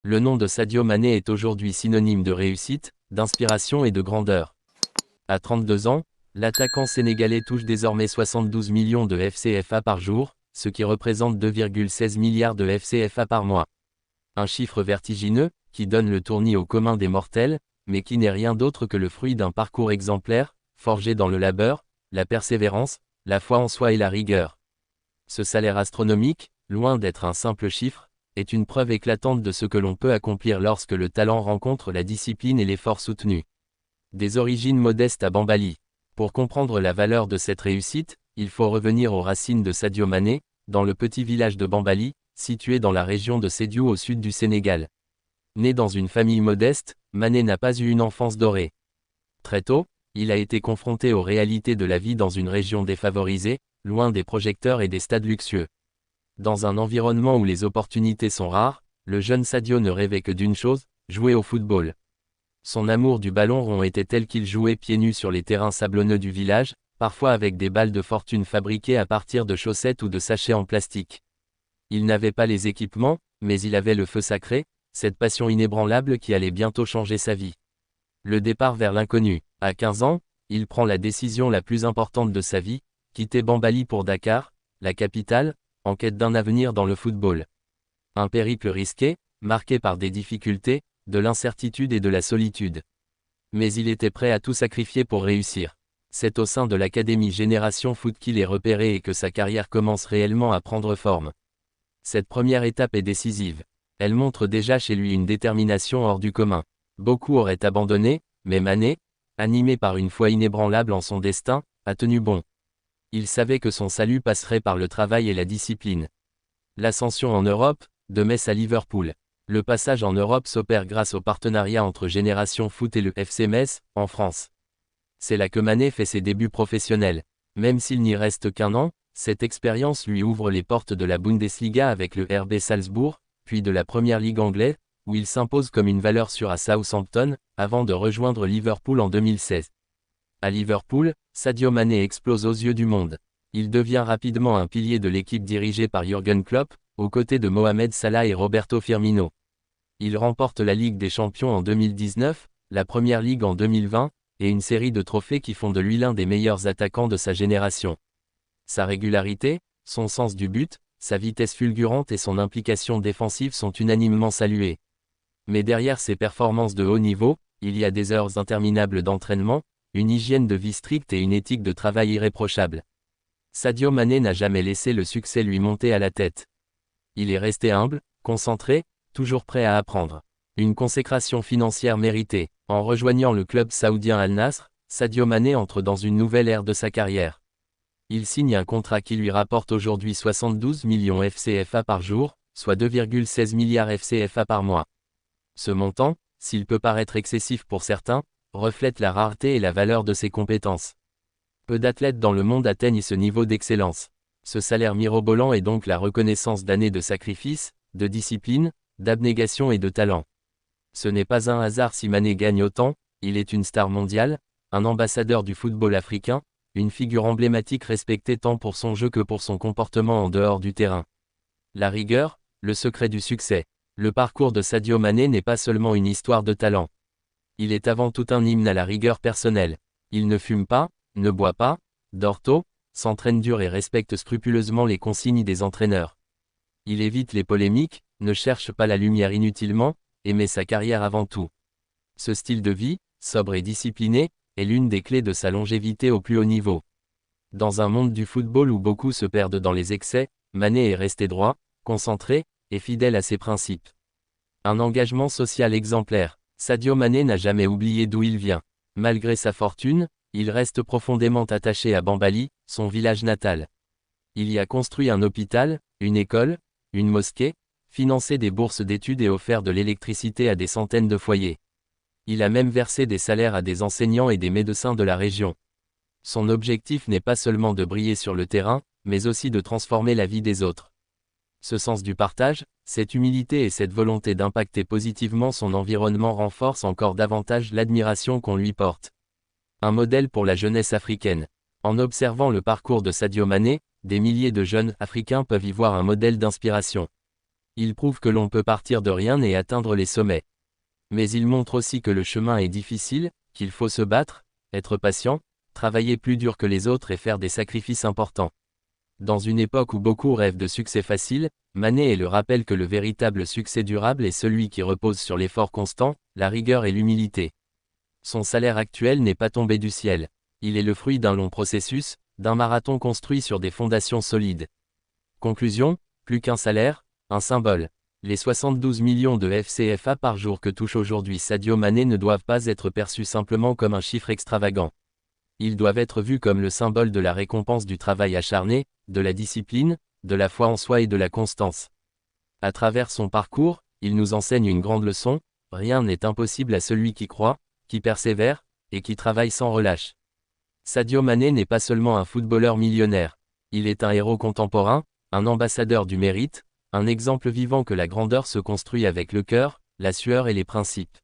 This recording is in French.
Le nom de Sadio Mané est aujourd'hui synonyme de réussite, d'inspiration et de grandeur. À 32 ans, l'attaquant sénégalais touche désormais 72 millions de FCFA par jour, ce qui représente 2,16 milliards de FCFA par mois. Un chiffre vertigineux, qui donne le tournis au commun des mortels, mais qui n'est rien d'autre que le fruit d'un parcours exemplaire, forgé dans le labeur, la persévérance, la foi en soi et la rigueur. Ce salaire astronomique, loin d'être un simple chiffre, est une preuve éclatante de ce que l'on peut accomplir lorsque le talent rencontre la discipline et l'effort soutenu. Des origines modestes à Bambali. Pour comprendre la valeur de cette réussite, il faut revenir aux racines de Sadio Mané, dans le petit village de Bambali, situé dans la région de Sédhiou au sud du Sénégal. Né dans une famille modeste, Mané n'a pas eu une enfance dorée. Très tôt, il a été confronté aux réalités de la vie dans une région défavorisée, loin des projecteurs et des stades luxueux. Dans un environnement où les opportunités sont rares, le jeune Sadio ne rêvait que d'une chose, jouer au football. Son amour du ballon rond était tel qu'il jouait pieds nus sur les terrains sablonneux du village, parfois avec des balles de fortune fabriquées à partir de chaussettes ou de sachets en plastique. Il n'avait pas les équipements, mais il avait le feu sacré, cette passion inébranlable qui allait bientôt changer sa vie. Le départ vers l'inconnu. À 15 ans, il prend la décision la plus importante de sa vie, quitter Bambali pour Dakar, la capitale, en quête d'un avenir dans le football. Un périple risqué, marqué par des difficultés, de l'incertitude et de la solitude. Mais il était prêt à tout sacrifier pour réussir. C'est au sein de l'académie Génération Foot qu'il est repéré et que sa carrière commence réellement à prendre forme. Cette première étape est décisive. Elle montre déjà chez lui une détermination hors du commun. Beaucoup auraient abandonné, mais Mané, animé par une foi inébranlable en son destin, a tenu bon. Il savait que son salut passerait par le travail et la discipline. L'ascension en Europe, de Metz à Liverpool. Le passage en Europe s'opère grâce au partenariat entre Génération Foot et le FC Metz, en France. C'est là que Mané fait ses débuts professionnels. Même s'il n'y reste qu'un an, cette expérience lui ouvre les portes de la Bundesliga avec le RB Salzbourg, puis de la Première Ligue anglaise, où il s'impose comme une valeur sûre à Southampton, avant de rejoindre Liverpool en 2016. À Liverpool, Sadio Mané explose aux yeux du monde. Il devient rapidement un pilier de l'équipe dirigée par Jürgen Klopp, aux côtés de Mohamed Salah et Roberto Firmino. Il remporte la Ligue des Champions en 2019, la Première Ligue en 2020, et une série de trophées qui font de lui l'un des meilleurs attaquants de sa génération. Sa régularité, son sens du but, sa vitesse fulgurante et son implication défensive sont unanimement saluées. Mais derrière ces performances de haut niveau, il y a des heures interminables d'entraînement, une hygiène de vie stricte et une éthique de travail irréprochable. Sadio Mané n'a jamais laissé le succès lui monter à la tête. Il est resté humble, concentré, toujours prêt à apprendre. Une consécration financière méritée. En rejoignant le club saoudien Al Nassr, Sadio Mané entre dans une nouvelle ère de sa carrière. Il signe un contrat qui lui rapporte aujourd'hui 72 millions FCFA par jour, soit 2,16 milliards FCFA par mois. Ce montant, s'il peut paraître excessif pour certains, reflète la rareté et la valeur de ses compétences. Peu d'athlètes dans le monde atteignent ce niveau d'excellence. Ce salaire mirobolant est donc la reconnaissance d'années de sacrifice, de discipline, d'abnégation et de talent. Ce n'est pas un hasard si Mané gagne autant, il est une star mondiale, un ambassadeur du football africain, une figure emblématique respectée tant pour son jeu que pour son comportement en dehors du terrain. La rigueur, le secret du succès. Le parcours de Sadio Mané n'est pas seulement une histoire de talent. Il est avant tout un hymne à la rigueur personnelle. Il ne fume pas, ne boit pas, dort tôt, s'entraîne dur et respecte scrupuleusement les consignes des entraîneurs. Il évite les polémiques, ne cherche pas la lumière inutilement, et met sa carrière avant tout. Ce style de vie, sobre et discipliné, est l'une des clés de sa longévité au plus haut niveau. Dans un monde du football où beaucoup se perdent dans les excès, Mané est resté droit, concentré, et fidèle à ses principes. Un engagement social exemplaire. Sadio Mané n'a jamais oublié d'où il vient. Malgré sa fortune, il reste profondément attaché à Bambali, son village natal. Il y a construit un hôpital, une école, une mosquée, financé des bourses d'études et offert de l'électricité à des centaines de foyers. Il a même versé des salaires à des enseignants et des médecins de la région. Son objectif n'est pas seulement de briller sur le terrain, mais aussi de transformer la vie des autres. Ce sens du partage, cette humilité et cette volonté d'impacter positivement son environnement renforcent encore davantage l'admiration qu'on lui porte. Un modèle pour la jeunesse africaine. En observant le parcours de Sadio Mané, des milliers de jeunes Africains peuvent y voir un modèle d'inspiration. Il prouve que l'on peut partir de rien et atteindre les sommets. Mais il montre aussi que le chemin est difficile, qu'il faut se battre, être patient, travailler plus dur que les autres et faire des sacrifices importants. Dans une époque où beaucoup rêvent de succès facile, Mané est le rappel que le véritable succès durable est celui qui repose sur l'effort constant, la rigueur et l'humilité. Son salaire actuel n'est pas tombé du ciel. Il est le fruit d'un long processus, d'un marathon construit sur des fondations solides. Conclusion, plus qu'un salaire, un symbole. Les 72 millions de FCFA par jour que touche aujourd'hui Sadio Mané ne doivent pas être perçus simplement comme un chiffre extravagant. Ils doivent être vus comme le symbole de la récompense du travail acharné, de la discipline, de la foi en soi et de la constance. À travers son parcours, il nous enseigne une grande leçon: rien n'est impossible à celui qui croit, qui persévère, et qui travaille sans relâche. Sadio Mané n'est pas seulement un footballeur millionnaire. Il est un héros contemporain, un ambassadeur du mérite, un exemple vivant que la grandeur se construit avec le cœur, la sueur et les principes.